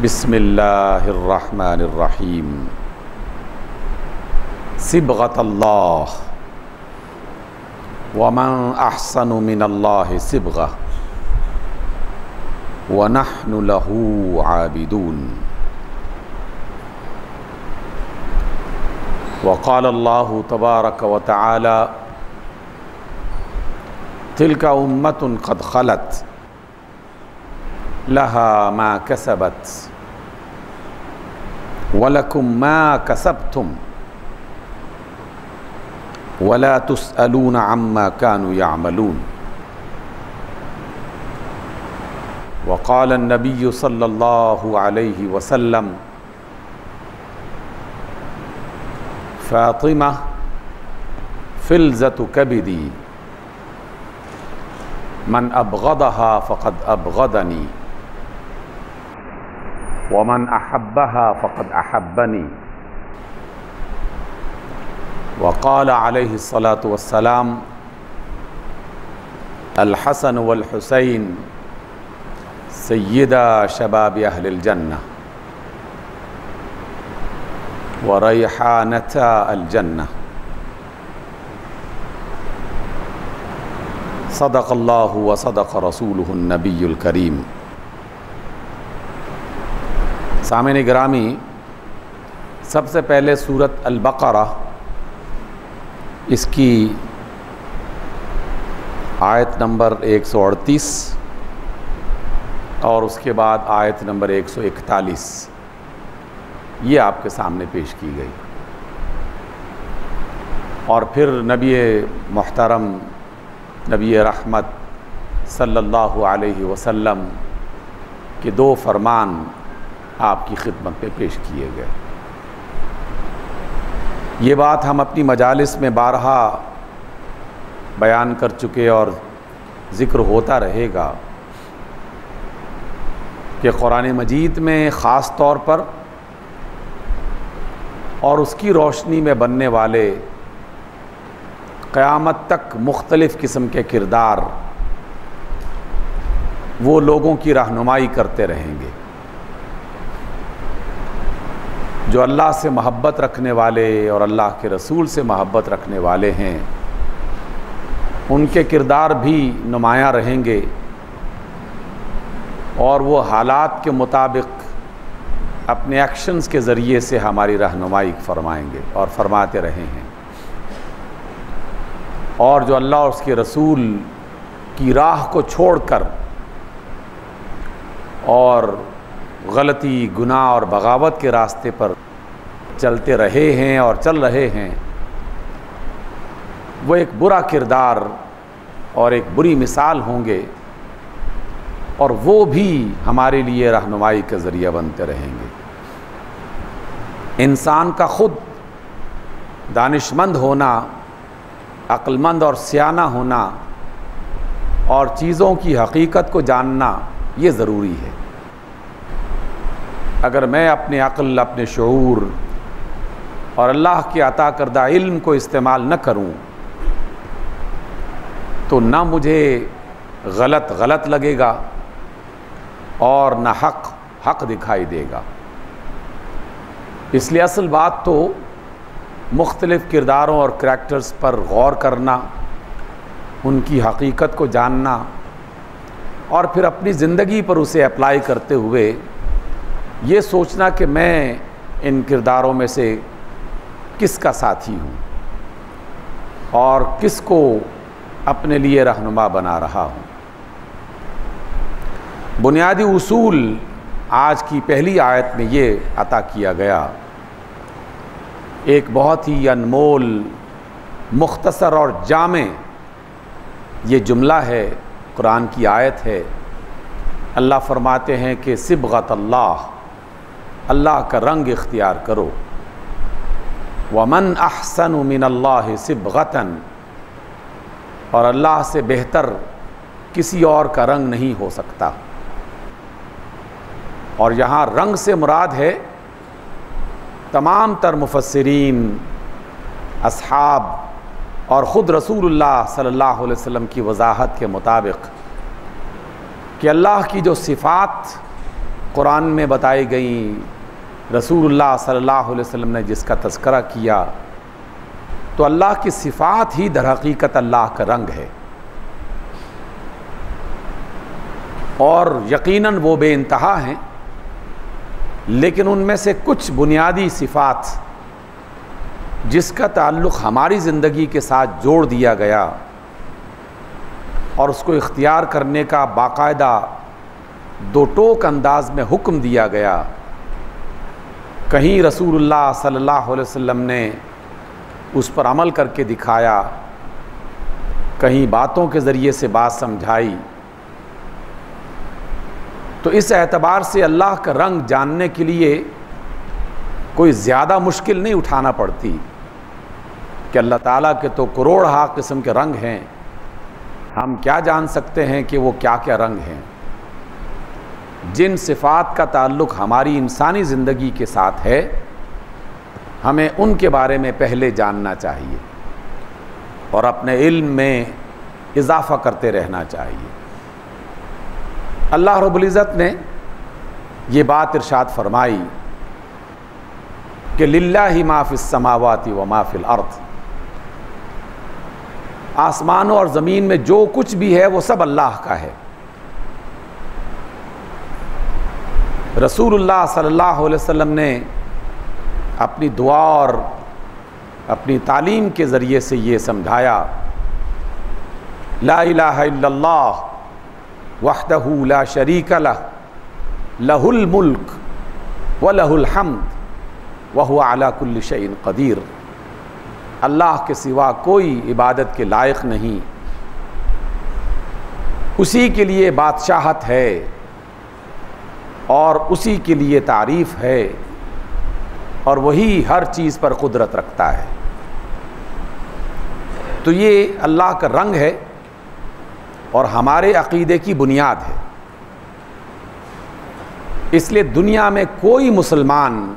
बिस्मिल्लाहिर्रहमानिर्रहीम। सिबग़तल्लाह वमन अहसनु मिनल्लाहि सिबग़ह व नहनु लहू आबिदून। वक़ाल अल्लाहु तबारक व तआला तिल्का उम्मतुन क़द ख़लत लहा मा कसबत वलकुम मा कसबतुम वला तुसअलून अम्मा कानू यामलून। वक़ाल अन्नबिय्यु सल्लल्लाहु अलैहि वसल्लम फ़ातिमा फ़िलज़तु कबिदी मन अबग़दहा फ़क़द अबग़दनी वमन अहब्बहा फ़क़द अहब्बनी। वक़ाल अलैहिस्सलातु वस्सलाम अल हसन वल हुसैन सय्यदा शबाब अहलिल जन्नह व रैहानता अल जन्नह। सदक़ल्लाहु व सदक़ रसूलुहुन नबियुल करीम। सामईन गिरामी, सबसे पहले सूरत अल बक़रा इसकी आयत नंबर 138 और उसके बाद आयत नंबर 141 ये आपके सामने पेश की गई। और फिर नबी मुहतरम नबी रहमत सल्लल्लाहु अलैहि वसल्लम के दो फरमान आपकी खिदमत में पेश किए गए। ये बात हम अपनी मजालिस में बारहा बयान कर चुके और ज़िक्र होता रहेगा कि कुरान मजीद में ख़ास तौर पर और उसकी रोशनी में बनने वाले क़यामत तक मुख्तलिफ़ किस्म के किरदार वो लोगों की रहनुमाई करते रहेंगे जो अल्लाह से मोहब्बत रखने वाले और अल्लाह के रसूल से मोहब्बत रखने वाले हैं। उनके किरदार भी नुमायाँ रहेंगे और वो हालात के मुताबिक अपने एक्शंस के ज़रिए से हमारी रहनुमाई फरमाएंगे और फरमाते रहे हैं। और जो अल्लाह और उसके रसूल की राह को छोड़कर और गलती, गुनाह और बगावत के रास्ते पर चलते रहे हैं और चल रहे हैं, वो एक बुरा किरदार और एक बुरी मिसाल होंगे और वो भी हमारे लिए रहनुमाई का ज़रिया बनते रहेंगे। इंसान का ख़ुद दानिशमंद होना, अक्लमंद और सियाना होना और चीज़ों की हकीकत को जानना ये ज़रूरी है। अगर मैं अपने अक्ल, अपने शऊर और अल्लाह के अता करदा इल्म को इस्तेमाल न करूं तो ना मुझे गलत गलत लगेगा और ना हक हक दिखाई देगा। इसलिए असल बात तो मुख्तलिफ़ किरदारों और करैक्टर्स पर गौर करना, उनकी हकीकत को जानना और फिर अपनी ज़िंदगी पर उसे अप्लाई करते हुए ये सोचना कि मैं इन किरदारों में से किसका साथी हूँ और किसको अपने लिए रहनुमा बना रहा हूँ। बुनियादी उसूल आज की पहली आयत में ये अता किया गया। एक बहुत ही अनमोल, मुख्तसर और जामे ये जुमला है, कुरान की आयत है। अल्लाह फरमाते हैं कि सिबग़तल्लाह, अल्लाह का रंग इख्तियार करो। वमन अहसनु मिनल्लाहि सिबग़तन, और अल्लाह से बेहतर किसी और का रंग नहीं हो सकता। और यहाँ रंग से मुराद है तमाम तर मुफस्सिरीन, असहाब और ख़ुद रसूलुल्लाह सल्लल्लाहु अलैहि वसल्लम की वजाहत के मुताबिक कि अल्लाह की जो सिफ़ात कुरान में बताई गई, रसूलुल्लाह सल्लल्लाहु अलैहि वसल्लम ने जिसका तज़किरा किया, तो अल्लाह की सिफ़ात ही दर हकीकत अल्लाह का रंग है। और यकीनन वो बेइंतहा हैं, लेकिन उनमें से कुछ बुनियादी सिफ़ात जिसका ताल्लुक़ हमारी ज़िंदगी के साथ जोड़ दिया गया और उसको इख्तियार करने का बाकायदा दो टोक अंदाज में हुक्म दिया गया। कहीं रसूलुल्लाह सल्लल्लाहु अलैहि वसल्लम ने उस पर अमल करके दिखाया, कहीं बातों के ज़रिए से बात समझाई। तो इस एतबार से अल्लाह का रंग जानने के लिए कोई ज़्यादा मुश्किल नहीं उठाना पड़ती कि अल्लाह ताला के तो करोड़ हा किस्म के रंग हैं, हम क्या जान सकते हैं कि वो क्या क्या रंग हैं। जिन सिफ़ात का ताल्लुक़ हमारी इंसानी ज़िंदगी के साथ है, हमें उनके बारे में पहले जानना चाहिए और अपने इल्म में इजाफ़ा करते रहना चाहिए। अल्लाह रब्बुल इज़्ज़त ने ये बात इरशाद फरमाई कि लिल्लाहि मा फ़िस समावाति व मा फ़िल अर्द, आसमानों और ज़मीन में जो कुछ भी है वो सब अल्लाह का है। रसूलुल्लाह सल्लल्लाहु अलैहि वसल्लम ने अपनी दुआ और अपनी तालीम के ज़रिए से ये समझाया, ला इलाहा इल्लल्लाह वहदहू ला शरीका लह, लहुल मुल्क व लहुल हम्द व हुवा अला कुल्लि शैइन क़दीर। अल्लाह के सिवा कोई इबादत के लायक नहीं, उसी के लिए बादशाहत है और उसी के लिए तारीफ़ है और वही हर चीज़ पर कुदरत रखता है। तो ये अल्लाह का रंग है और हमारे अक़ीदे की बुनियाद है। इसलिए दुनिया में कोई मुसलमान,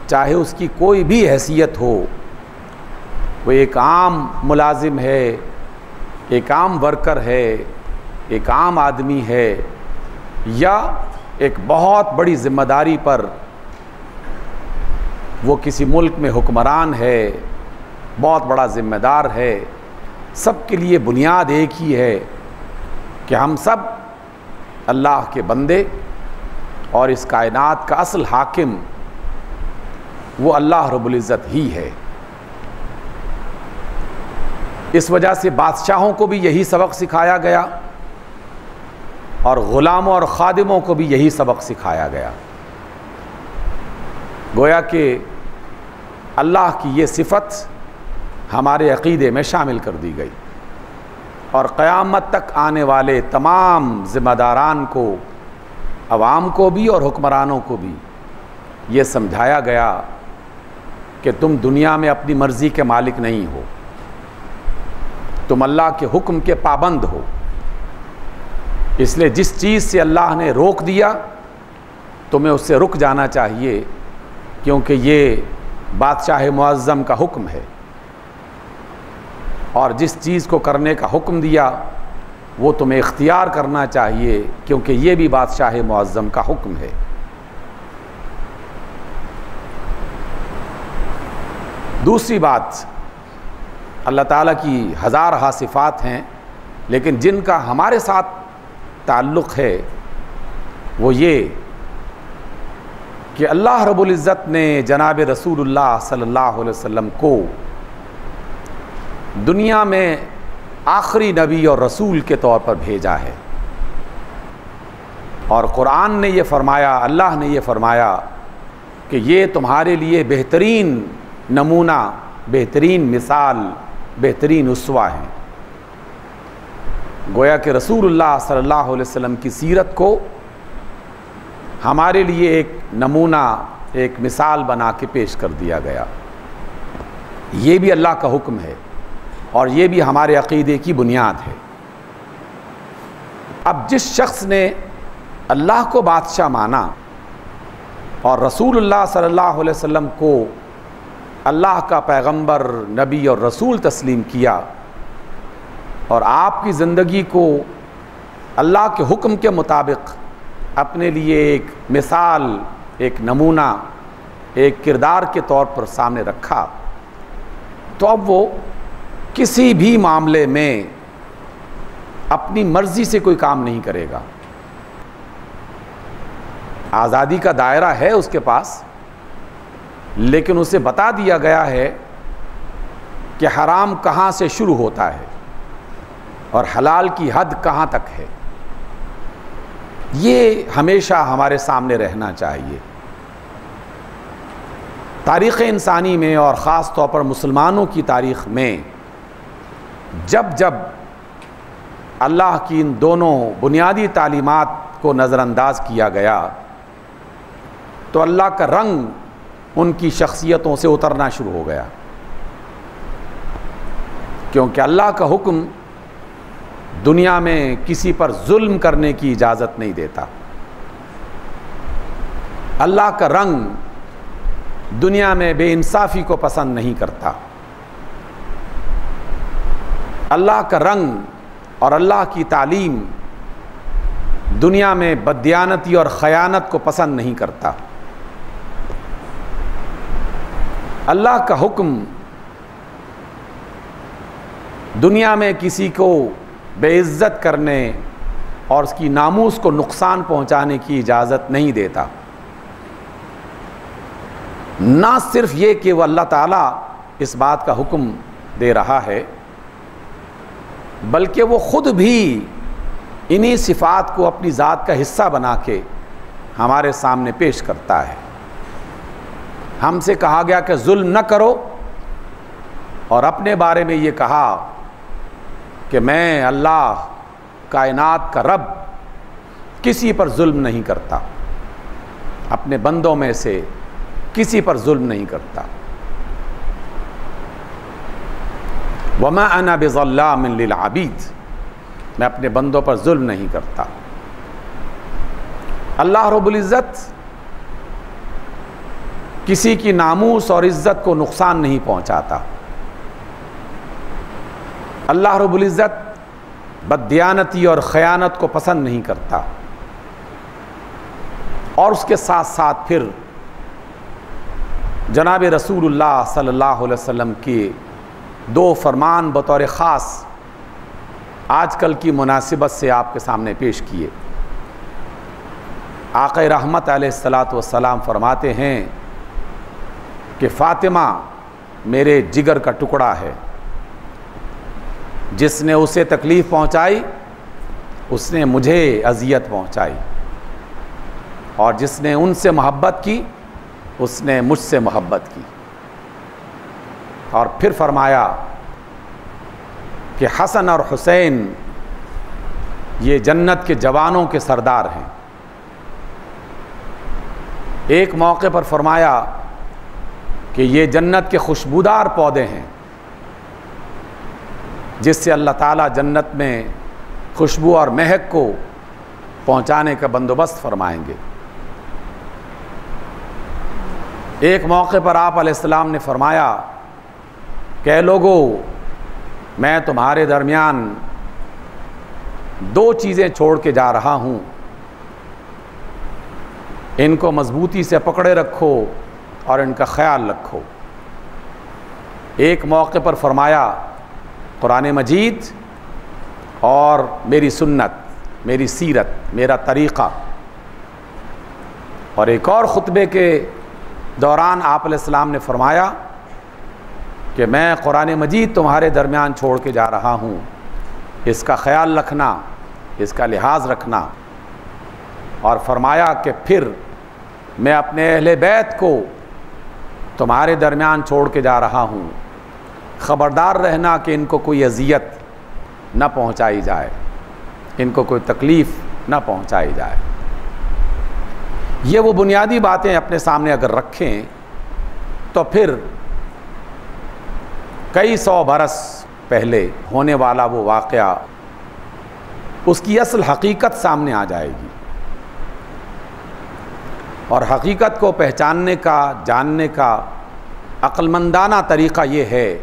चाहे उसकी कोई भी हैसियत हो, वो एक आम मुलाजिम है, एक आम वर्कर है, एक आम आदमी है, या एक बहुत बड़ी ज़िम्मेदारी पर वो किसी मुल्क में हुक्मरान है, बहुत बड़ा ज़िम्मेदार है, सब के लिए बुनियाद एक ही है कि हम सब अल्लाह के बंदे और इस कायनात का असल हाकिम वो अल्लाह रब्बुल इज़्ज़त ही है। इस वजह से बादशाहों को भी यही सबक सिखाया गया और ग़ुलामों और ख़ादिमों को भी यही सबक सिखाया गया। गोया कि अल्लाह की ये सिफ़त हमारे अक़ीदे में शामिल कर दी गई और क़यामत तक आने वाले तमाम ज़िम्मेदारान को, अवाम को भी और हुक्मरानों को भी ये समझाया गया कि तुम दुनिया में अपनी मर्ज़ी के मालिक नहीं हो, तुम अल्लाह के हुक्म के पाबंद हो। इसलिए जिस चीज़ से अल्लाह ने रोक दिया तुम्हें उससे रुक जाना चाहिए, क्योंकि ये बादशाह मुअज़्ज़म का हुक्म है। और जिस चीज़ को करने का हुक्म दिया वो तुम्हें इख्तियार करना चाहिए, क्योंकि ये भी बादशाह मुअज़्ज़म का हुक्म है। दूसरी बात, अल्लाह ताला की हज़ार सिफ़ात हैं, लेकिन जिनका हमारे साथ ताल्लुक़ है वो ये कि अल्लाह रब्बुल इज़्ज़त ने जनाब रसूलुल्लाह सल्लल्लाहु अलैहि वसल्लम को दुनिया में आखिरी नबी और रसूल के तौर पर भेजा है। और कुरान ने ये फ़रमाया, अल्लाह ने ये फ़रमाया कि ये तुम्हारे लिए बेहतरीन नमूना, बेहतरीन मिसाल, बेहतरीन उसवा है। गोया कि रसूलुल्लाह सल्लल्लाहु अलैहि वसल्लम की सीरत को हमारे लिए एक नमूना, एक मिसाल बना के पेश कर दिया गया। ये भी अल्लाह का हुक्म है और ये भी हमारे अक़ीदे की बुनियाद है। अब जिस शख्स ने अल्लाह को बादशाह माना और रसूलुल्लाह सल्लल्लाहु अलैहि वसल्लम को अल्लाह का पैगंबर, नबी और रसूल तस्लीम किया और आपकी ज़िंदगी को अल्लाह के हुक्म के मुताबिक अपने लिए एक मिसाल, एक नमूना, एक किरदार के तौर पर सामने रखा, तो अब वो किसी भी मामले में अपनी मर्जी से कोई काम नहीं करेगा। आज़ादी का दायरा है उसके पास, लेकिन उसे बता दिया गया है कि हराम कहाँ से शुरू होता है और हलाल की हद कहाँ तक है। ये हमेशा हमारे सामने रहना चाहिए। तारीख़ इंसानी में और ख़ास तौर पर मुसलमानों की तारीख़ में जब जब अल्लाह की इन दोनों बुनियादी तालीमात को नज़रअंदाज किया गया, तो अल्लाह का रंग उनकी शख्सियतों से उतरना शुरू हो गया, क्योंकि अल्लाह का हुक्म दुनिया में किसी पर जुल्म करने की इजाज़त नहीं देता। अल्लाह का रंग दुनिया में बेइंसाफ़ी को पसंद नहीं करता। अल्लाह का रंग और अल्लाह की तालीम दुनिया में बददियानती और ख़यानत को पसंद नहीं करता। अल्लाह का हुक्म दुनिया में किसी को बेइज्जत करने और उसकी नामूस को नुकसान पहुंचाने की इजाज़त नहीं देता। ना सिर्फ ये कि वह अल्लाह ताला इस बात का हुक्म दे रहा है, बल्कि वो ख़ुद भी इन्हीं सिफ़ात को अपनी ज़ात का हिस्सा बना के हमारे सामने पेश करता है। हमसे कहा गया कि जुल्म न करो, और अपने बारे में ये कहा कि मैं अल्लाह कायनात का रब किसी पर जुल्म नहीं करता, अपने बंदों में से किसी पर जुल्म नहीं करता। वमा अना बिज़ल्लामिन लिल आबीद, मैं अपने बंदों पर जुल्म नहीं करता। अल्लाह रब्बुल इज़्ज़त किसी की नामूस और इज़्ज़त को नुकसान नहीं पहुंचाता। अल्लाह रब्बुल इज़्ज़त बददियानती और ख़यानत को पसंद नहीं करता। और उसके साथ साथ फिर जनाब रसूलुल्लाह सल्लल्लाहु अलैहि वसल्लम के दो फरमान बतौर ख़ास आजकल की मुनासिबत से आपके सामने पेश किए। आक़ा रहमत अलैहिस्सलातु वस्सलाम फरमाते हैं कि फ़ातिमा मेरे जिगर का टुकड़ा है, जिसने उसे तकलीफ़ पहुंचाई उसने मुझे अज़ियत पहुंचाई, और जिसने उनसे मोहब्बत की उसने मुझसे मोहब्बत की। और फिर फरमाया कि हसन और हुसैन ये जन्नत के जवानों के सरदार हैं। एक मौके पर फरमाया कि ये जन्नत के खुशबूदार पौधे हैं, जिससे अल्लाह ताला जन्नत में खुशबू और महक को पहुंचाने का बंदोबस्त फरमाएंगे। एक मौके पर आप अलैहिस्सलाम ने फरमाया कि लोगों, मैं तुम्हारे दरमियान दो चीज़ें छोड़ के जा रहा हूँ, इनको मजबूती से पकड़े रखो और इनका ख्याल रखो। एक मौके पर फरमाया कुरान मजीद और मेरी सुन्नत, मेरी सीरत, मेरा तरीक़ा। और एक और ख़ुतबे के दौरान आप अलैहिस्सलाम ने फरमाया कि मैं कुरान मजीद तुम्हारे दरमियान छोड़ के जा रहा हूँ, इसका ख्याल रखना, इसका लिहाज रखना। और फरमाया कि फिर मैं अपने अहले बैत को तुम्हारे दरमियान छोड़ के जा रहा हूँ, ख़बरदार रहना कि इनको कोई अज़ियत न पहुँचाई जाए, इनको कोई तकलीफ़ न पहुँचाई जाए। ये वो बुनियादी बातें अपने सामने अगर रखें तो फिर कई सौ बरस पहले होने वाला वो वाक़या, उसकी असल हकीकत सामने आ जाएगी। और हकीकत को पहचानने का, जानने का अक्लमंदाना तरीक़ा ये है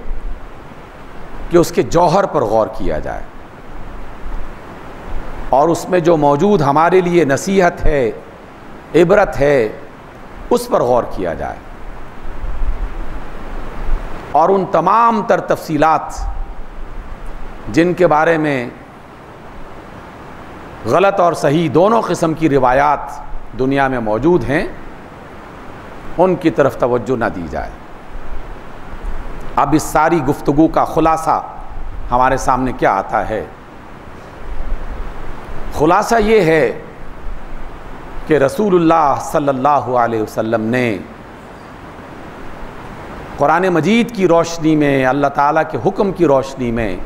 कि उसके जौहर पर गौर किया जाए। और उसमें जो मौजूद हमारे लिए नसीहत है, इबरत है, उस पर गौर किया जाए और उन तमाम तर तफसीलात जिनके बारे में गलत और सही दोनों किस्म की रिवायात दुनिया में मौजूद हैं, उनकी तरफ तवज्जो न दी जाए। अब इस सारी गुफ्तगू का खुलासा हमारे सामने क्या आता है? खुलासा ये है कि रसूलुल्लाह सल्लल्लाहु अलैहि वसल्लम ने कुरान मजीद की रोशनी में, अल्लाह ताला के हुक्म की रोशनी में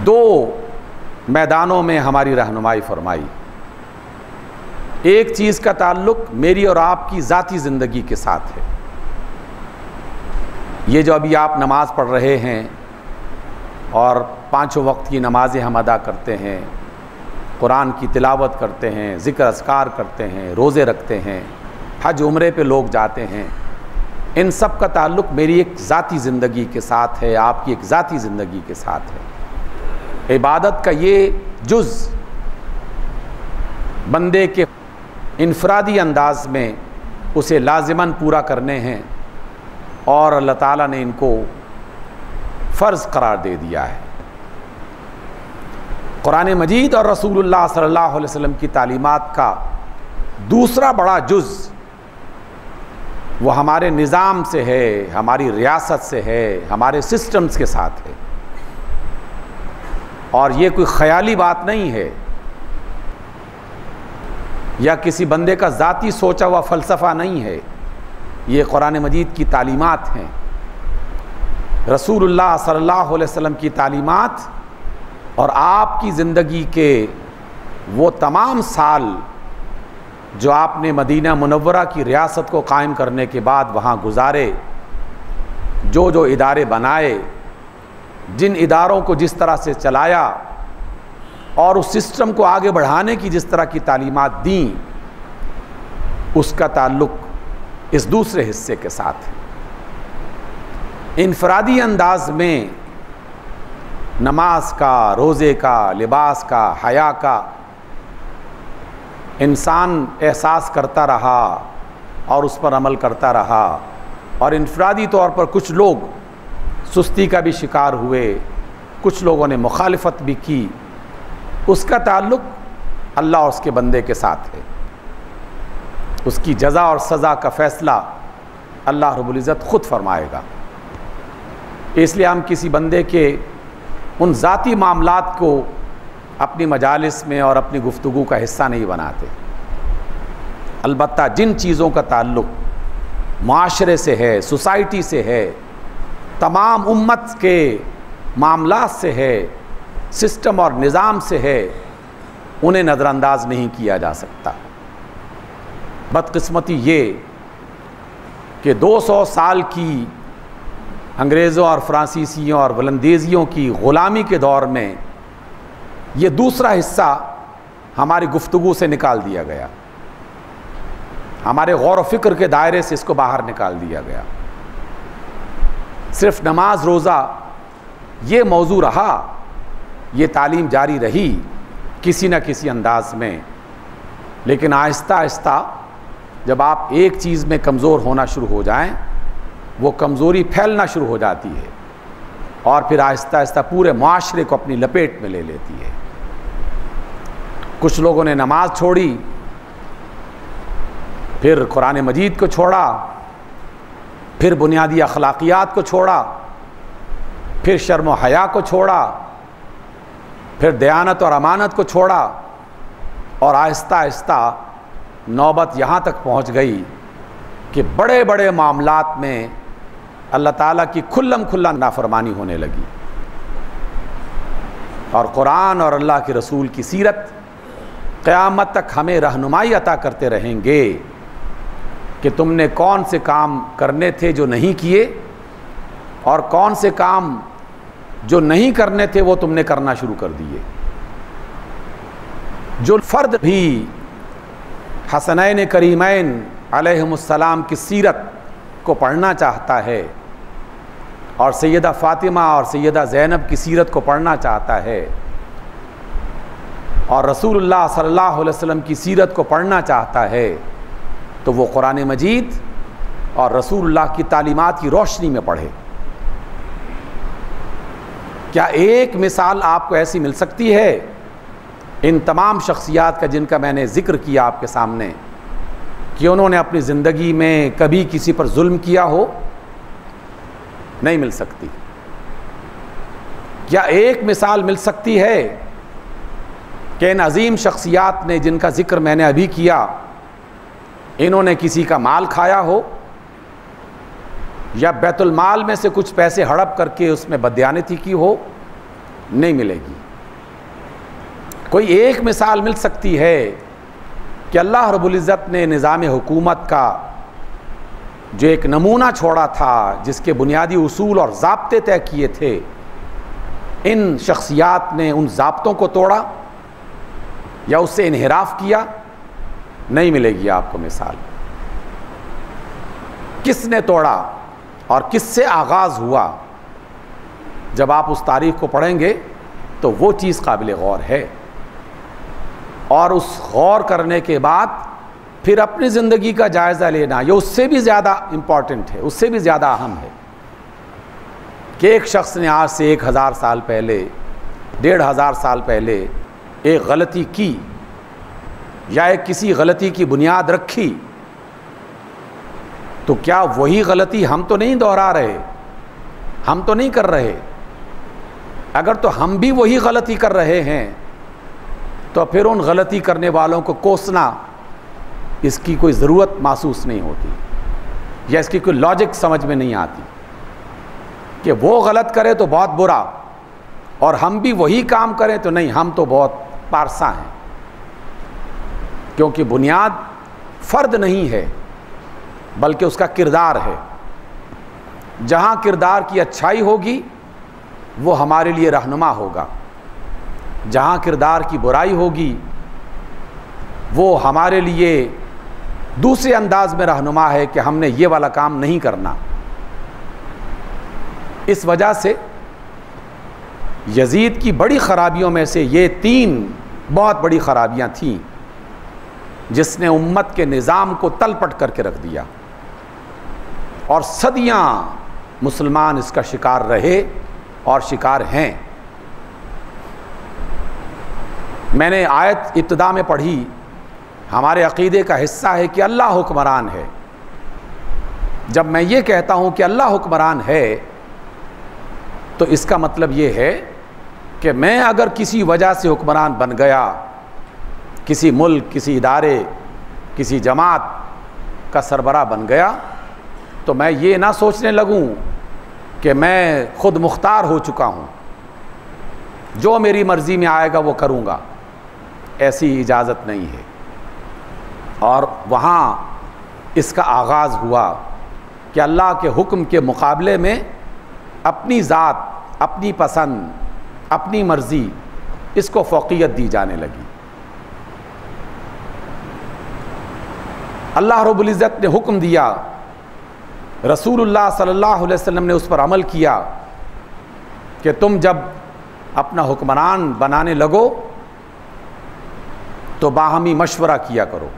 दो मैदानों में हमारी रहनुमाई फरमाई। एक चीज़ का ताल्लुक़ मेरी और आपकी ज़ाती ज़िंदगी के साथ है। ये जो अभी आप नमाज़ पढ़ रहे हैं और पाँचों वक्त की नमाज़ें हम अदा करते हैं, कुरान की तिलावत करते हैं, ज़िक्र अस्कार करते हैं, रोज़े रखते हैं, हज उम्रे पे लोग जाते हैं, इन सब का ताल्लुक़ मेरी एक ज़ाती ज़िंदगी के साथ है, आपकी एक ज़ाती ज़िंदगी के साथ है। इबादत का ये जुज़ बंदे के इनफरादी अंदाज में उसे लाज़िमन पूरा करने हैं और अल्लाह ताला ने इनको फ़र्ज़ करार दे दिया है। कुरान मजीद और रसूलुल्लाह सल्लल्लाहु अलैहि वसल्लम की तालीमात का दूसरा बड़ा जुज़ वो हमारे निज़ाम से है, हमारी रियासत से है, हमारे सिस्टम्स के साथ है। और ये कोई ख़याली बात नहीं है या किसी बंदे का ज़ाती सोचा हुआ फ़लसफ़ा नहीं है। ये कुरान मजीद की तालीमात हैं, रसूलुल्लाह सल्लल्लाहु अलैहि वसल्लम की तालीमात और आपकी ज़िंदगी के वो तमाम साल जो आपने मदीना मुनव्वरा की रियासत को कायम करने के बाद वहाँ गुजारे, जो जो इदारे बनाए, जिन इदारों को जिस तरह से चलाया और उस सिस्टम को आगे बढ़ाने की जिस तरह की तालीमात दी, उसका ताल्लुक़ इस दूसरे हिस्से के साथ है। इनफरादी अंदाज में नमाज का, रोज़े का, लिबास का, हया का इंसान एहसास करता रहा और उस पर अमल करता रहा, और इनफरादी तौर पर कुछ लोग सुस्ती का भी शिकार हुए, कुछ लोगों ने मुखालिफत भी की। उसका ताल्लुक़ अल्लाह और उसके बंदे के साथ है। उसकी जज़ा और सज़ा का फ़ैसला अल्लाह रब्बुल इज़्ज़त ख़ुद फरमाएगा। इसलिए हम किसी बंदे के उन ज़ाती मामलात को अपनी मजालिस में और अपनी गुफ्तगू का हिस्सा नहीं बनाते। अलबत्ता जिन चीज़ों का ताल्लुक़ माशरे से है, सोसाइटी से है, तमाम उम्मत के मामलात से है, सिस्टम और निज़ाम से है, उन्हें नज़रअंदाज नहीं किया जा सकता। बदकिस्मती ये कि 200 साल की अंग्रेज़ों और फ्रांसीसियों और वलंदेज़ियों की ग़ुलामी के दौर में ये दूसरा हिस्सा हमारी गुफ्तगू से निकाल दिया गया, हमारे गौर व फ़िक्र के दायरे से इसको बाहर निकाल दिया गया। सिर्फ नमाज रोज़ा ये मौजू रहा, ये तालीम जारी रही किसी न किसी अंदाज में, लेकिन आहिस्ता आहिस्ता जब आप एक चीज़ में कमज़ोर होना शुरू हो जाएं, वो कमज़ोरी फैलना शुरू हो जाती है और फिर आहिस्ता आहिस्ता पूरे माशरे को अपनी लपेट में ले लेती है। कुछ लोगों ने नमाज छोड़ी, फिर कुरान मजीद को छोड़ा, फिर बुनियादी अखलाकियात को छोड़ा, फिर शर्म व हया को छोड़ा, फिर दयानत और अमानत को छोड़ा, और आहिस्ता आहिस्ता नौबत यहाँ तक पहुँच गई कि बड़े बड़े मामलात में अल्लाह ताला की खुल्लम खुल्ला नाफरमानी होने लगी। और कुरान और अल्लाह के रसूल की सीरत क़यामत तक हमें रहनुमाई अता करते रहेंगे कि तुमने कौन से काम करने थे जो नहीं किए, और कौन से काम जो नहीं करने थे वो तुमने करना शुरू कर दिए। जो फ़र्द भी हसनैन करीमैन अलैहिमुस्सलाम की सीरत को पढ़ना चाहता है और सैयदा फ़ातिमा और सैयदा ज़ैनब की सीरत को पढ़ना चाहता है, और रसूलुल्लाह सल्लल्लाहु अलैहि वसल्लम की सीरत को पढ़ना चाहता है तो वो कुरान मजीद और रसूलुल्लाह की तालीमात की रोशनी में पढ़े। क्या एक मिसाल आपको ऐसी मिल सकती है इन तमाम शख्सियात का जिनका मैंने ज़िक्र किया आपके सामने कि उन्होंने अपनी ज़िंदगी में कभी किसी पर जुल्म किया हो? नहीं मिल सकती। क्या एक मिसाल मिल सकती है कि इन अजीम शख्सियात ने जिनका ज़िक्र मैंने अभी किया इन्होंने किसी का माल खाया हो या बैतुल माल में से कुछ पैसे हड़प करके उसमें बदयानती की हो? नहीं मिलेगी। कोई एक मिसाल मिल सकती है कि अल्लाह रब्बुल इज़्ज़त ने निज़ाम हुकूमत का जो एक नमूना छोड़ा था, जिसके बुनियादी उसूल और ज़ाब्ते तय किए थे, इन शख्सियात ने उन ज़ाब्तों को तोड़ा या उससे इन्हिराफ किया? नहीं मिलेगी आपको मिसाल। किसने तोड़ा और किससे आगाज़ हुआ? जब आप उस तारीख़ को पढ़ेंगे तो वो चीज़ काबिल गौर है, और उस गौर करने के बाद फिर अपनी ज़िंदगी का जायज़ा लेना ये उससे भी ज़्यादा इम्पॉर्टेंट है, उससे भी ज़्यादा अहम है कि एक शख्स ने आज से 1000 साल पहले, 1500 साल पहले एक गलती की या एक किसी गलती की बुनियाद रखी, तो क्या वही गलती हम तो नहीं दोहरा रहे, हम तो नहीं कर रहे? अगर तो हम भी वही गलती कर रहे हैं तो फिर उन गलती करने वालों को कोसना, इसकी कोई ज़रूरत महसूस नहीं होती या इसकी कोई लॉजिक समझ में नहीं आती कि वो गलत करे तो बहुत बुरा और हम भी वही काम करें तो नहीं, हम तो बहुत पारसा हैं। क्योंकि बुनियाद फ़र्द नहीं है बल्कि उसका किरदार है। जहाँ किरदार की अच्छाई होगी वो हमारे लिए रहनुमा होगा, जहाँ किरदार की बुराई होगी वो हमारे लिए दूसरे अंदाज में रहनुमा है कि हमने ये वाला काम नहीं करना। इस वजह से यजीद की बड़ी ख़राबियों में से ये 3 बहुत बड़ी ख़राबियाँ थीं जिसने उम्मत के निज़ाम को तलपट करके रख दिया, और सदियाँ मुसलमान इसका शिकार रहे और शिकार हैं। मैंने आयत इब्तिदा में पढ़ी, हमारे अक़ीदे का हिस्सा है कि अल्लाह हुक्मरान है। जब मैं ये कहता हूँ कि अल्लाह हुक्मरान है तो इसका मतलब ये है कि मैं अगर किसी वजह से हुक्मरान बन गया, किसी मुल्क, किसी इदारे, किसी जमात का सरबराह बन गया, तो मैं ये ना सोचने लगूं कि मैं ख़ुद मुख्तार हो चुका हूँ, जो मेरी मर्ज़ी में आएगा वो करूँगा। ऐसी इजाज़त नहीं है। और वहाँ इसका आगाज़ हुआ कि अल्लाह के हुक्म के मुकाबले में अपनी ज़ात, अपनी पसंद, अपनी मर्ज़ी, इसको फ़ौक़ियत दी जाने लगी। अल्लाह रब्बुल इज़्ज़त ने हुक्म दिया, रसूलुल्लाह सल्लल्लाहु अलैहि वसल्लम ने उस पर अमल किया कि तुम जब अपना हुक्मरान बनाने लगो तो बाहमी मशवरा किया करो,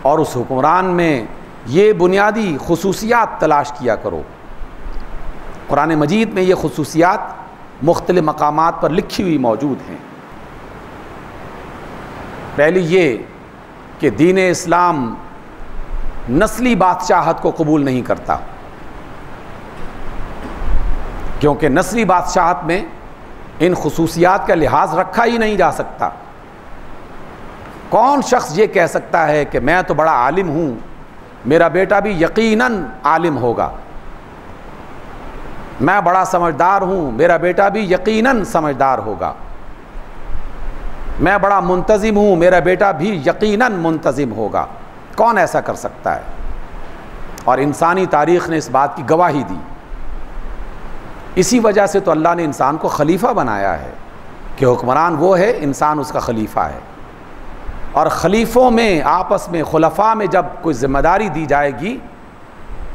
और उस हुक्मरान में ये बुनियादी खुसूसियात तलाश किया करो। कुरान मजीद में ये खुसूसियात मुख्तलिफ मकामात पर लिखी हुई मौजूद हैं। पहली ये कि दीन इस्लाम नस्ली बादशाहत को कबूल नहीं करता, क्योंकि नस्ली बादशाहत में इन खुसूसियात का लिहाज रखा ही नहीं जा सकता। कौन शख्स ये कह सकता है कि मैं तो बड़ा आलिम हूँ, मेरा बेटा भी यकीनन आलिम होगा, मैं बड़ा समझदार हूँ, मेरा बेटा भी यकीनन समझदार होगा, मैं बड़ा मुंतज़िम हूँ, मेरा बेटा भी यकीनन मुंतज़िम होगा? कौन ऐसा कर सकता है? और इंसानी तारीख़ ने इस बात की गवाही दी। इसी वजह से तो अल्लाह ने इंसान को खलीफा बनाया है कि हुक्मरान वो है, इंसान उसका खलीफा है। और खलीफों में आपस में, खुलफा में जब कोई ज़िम्मेदारी दी जाएगी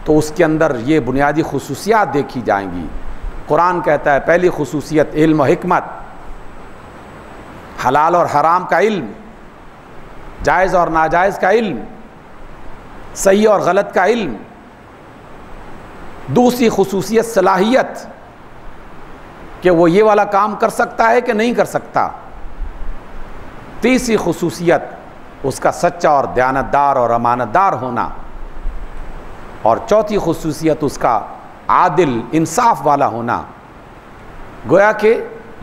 तो उसके अंदर ये बुनियादी खुसूसियात देखी जाएंगी। कुरान कहता है पहली खुसूसियत इल्म व हिकमत। हलाल और हराम का इल्म, जायज़ और नाजायज़ का इल्म, सही और गलत का इल्म। दूसरी खुसूसियत सलाहियत कि वो ये वाला काम कर सकता है कि नहीं कर सकता। तीसरी खुसूसियत उसका सच्चा और दयानतदार और अमानतदार होना। और चौथी खुसूसियत उसका आदिल इंसाफ वाला होना। गोया कि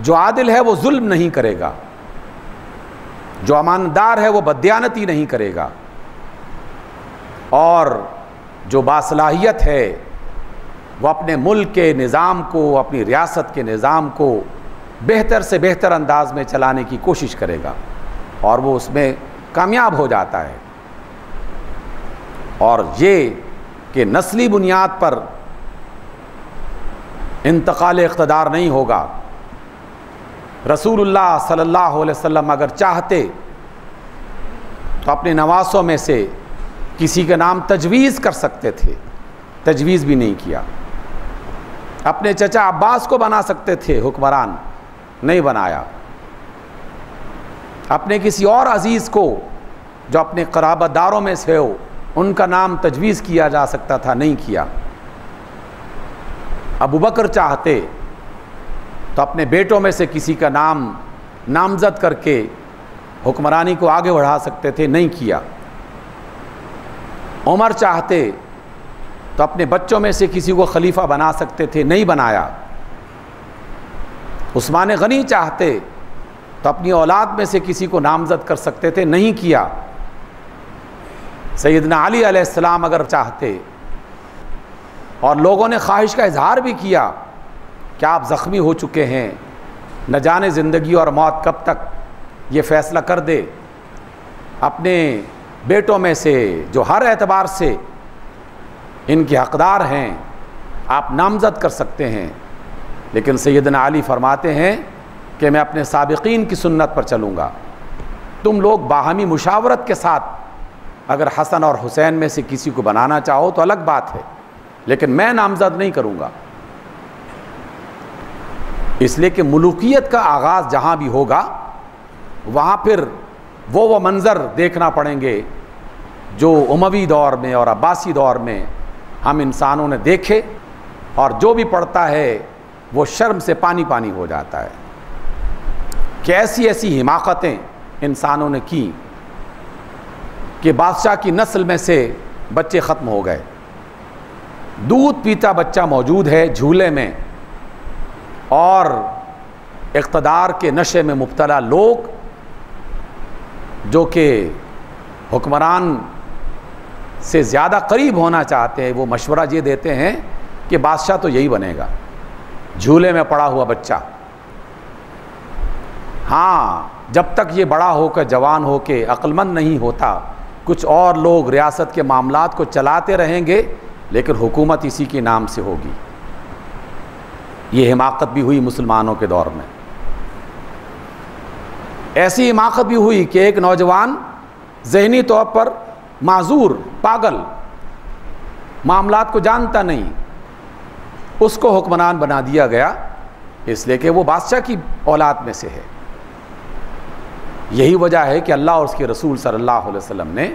जो आदिल है वो जुल्म नहीं करेगा, जो अमानतदार है वो बदयानती नहीं करेगा, और जो बासलाहियत है वो अपने मुल्क के निज़ाम को, अपनी रियासत के निज़ाम को बेहतर से बेहतर अंदाज में चलाने की कोशिश करेगा और वो उसमें कामयाब हो जाता है। और ये कि नस्ली बुनियाद पर इंतकाल इक़्तिदार नहीं होगा। रसूलुल्लाह सल्लल्लाहु अलैहि वसल्लम अगर चाहते तो अपने नवासों में से किसी का नाम तजवीज़ कर सकते थे, तजवीज़ भी नहीं किया। अपने चचा अब्बास को बना सकते थे हुक्मरान, नहीं बनाया। अपने किसी और अजीज़ को जो अपने क़राबादारों में से हो उनका नाम तजवीज़ किया जा सकता था, नहीं किया। अबू बकर चाहते तो अपने बेटों में से किसी का नाम नामज़द करके हुक्मरानी को आगे बढ़ा सकते थे, नहीं किया। उमर चाहते तो अपने बच्चों में से किसी को खलीफा बना सकते थे, नहीं बनाया। उस्मान गनी चाहते तो अपनी औलाद में से किसी को नामज़द कर सकते थे, नहीं किया। सैयदना अली अलैहिस्सलाम अगर चाहते, और लोगों ने ख्वाहिश का इजहार भी किया कि आप ज़ख्मी हो चुके हैं, न जाने ज़िंदगी और मौत कब तक ये फ़ैसला कर दे, अपने बेटों में से जो हर एतबार से इनके हक़दार हैं आप नामज़द कर सकते हैं। लेकिन सैयदना अली फरमाते हैं कि मैं अपने साबिक़ीन की सुन्नत पर चलूँगा। तुम लोग बाहमी मुशावरत के साथ अगर हसन और हुसैन में से किसी को बनाना चाहो तो अलग बात है, लेकिन मैं नामज़द नहीं करूँगा। इसलिए कि मुल्कियत का आगाज़ जहाँ भी होगा वहाँ फिर वो मंज़र देखना पड़ेंगे जो उमवी दौर में और अब्बासी दौर में हम इंसानों ने देखे, और जो भी पढ़ता है वो शर्म से पानी पानी हो जाता है कि ऐसी ऐसी हिमाकतें इंसानों ने की कि बादशाह की नस्ल में से बच्चे ख़त्म हो गए। दूध पीता बच्चा मौजूद है झूले में, और इक़्तिदार के नशे में मुब्तला लोग जो कि हुक्मरान से ज़्यादा करीब होना चाहते हैं, वो मशवरा ये देते हैं कि बादशाह तो यही बनेगा, झूले में पड़ा हुआ बच्चा। हाँ, जब तक ये बड़ा होकर जवान होकर अक्लमंद नहीं होता, कुछ और लोग रियासत के मामलात को चलाते रहेंगे, लेकिन हुकूमत इसी के नाम से होगी। ये हिमाकत भी हुई मुसलमानों के दौर में। ऐसी हिमाकत भी हुई कि एक नौजवान ज़हनी तौर पर माजूर, पागल, मामलात को जानता नहीं, उसको हुक्मरान बना दिया गया, इसलिए कि वो बादशाह की औलाद में से है। यही वजह है कि अल्लाह और उसके रसूल सल्लल्लाहु अलैहि वसल्लम ने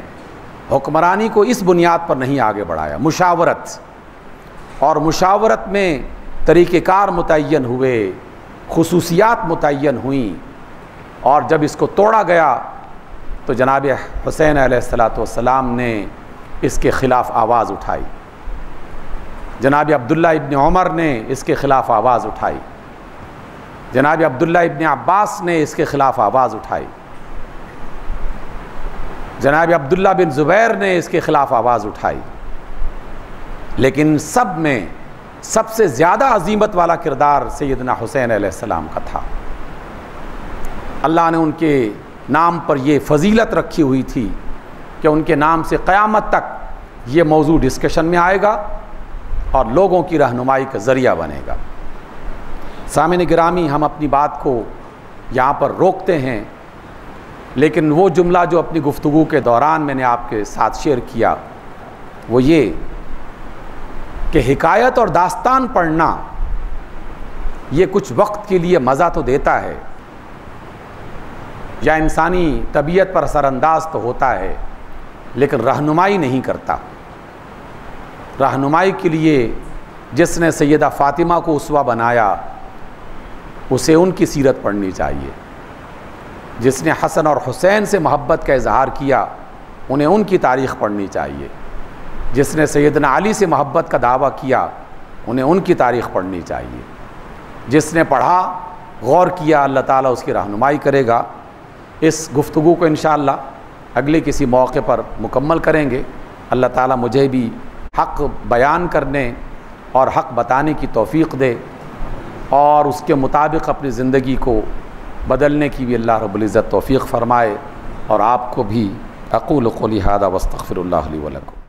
हुक्मरानी को इस बुनियाद पर नहीं आगे बढ़ाया। मुशावरत, और मुशावरत में तरीक़ेकार मुतय्यन हुए, खुसूसियात मुतय्यन हुई, और जब इसको तोड़ा गया तो जनाब हुसैन अलैहिस्सलाम ने इसके ख़िलाफ़ आवाज़ उठाई, जनाब अब्दुल्ला इब्न उमर ने इसके ख़िलाफ़ आवाज़ उठाई, जनाब अब्दुल्ला इब्न अब्बास ने इसके ख़िलाफ़ आवाज़ उठाई, जनाब अब्दुल्ला बिन ज़ुबैर ने इसके ख़िलाफ़ आवाज़ उठाई। लेकिन सब में सबसे ज़्यादा अज़ीमत वाला किरदार सैयदना हुसैन अलैहिस्सलाम का था। अल्लाह ने उनके नाम पर ये फ़जीलत रखी हुई थी कि उनके नाम से क़यामत तक ये मौजू डिस्कशन में आएगा और लोगों की रहनुमाई का ज़रिया बनेगा। सामिन गिरामी, हम अपनी बात को यहाँ पर रोकते हैं, लेकिन वो जुमला जो अपनी गुफ्तगू के दौरान मैंने आपके साथ शेयर किया वो ये कि हिकायत और दास्तान पढ़ना ये कुछ वक्त के लिए मज़ा तो देता है, या इंसानी तबीयत पर असरअंदाज तो होता है, लेकिन रहनुमाई नहीं करता। रहनुमाई के लिए जिसने सैयदा फ़ातिमा को उसवा बनाया, उसे उनकी सीरत पढ़नी चाहिए। जिसने हसन और हुसैन से मोहब्बत का इजहार किया, उन्हें उनकी तारीख़ पढ़नी चाहिए। जिसने सैयदना अली से मोहब्बत का दावा किया, उन्हें उनकी तारीख़ पढ़नी चाहिए। जिसने पढ़ा, गौर किया, अल्लाह ताला उसकी रहनुमाई करेगा। इस गुफ्तगू को इंशाअल्लाह अगले किसी मौके पर मुकम्मल करेंगे। अल्लाह ताला मुझे भी हक़ बयान करने और हक़ बताने की तौफ़ीक़ दे और उसके मुताबिक अपनी ज़िंदगी को बदलने की भी अल्लाह रब्बुल इज़्ज़त तौफ़ीक़ फ़रमाए। और आपको भी अक़ूलु क़ौली हाज़ा वस्तग़फ़िरुल्लाह ली व लकुम।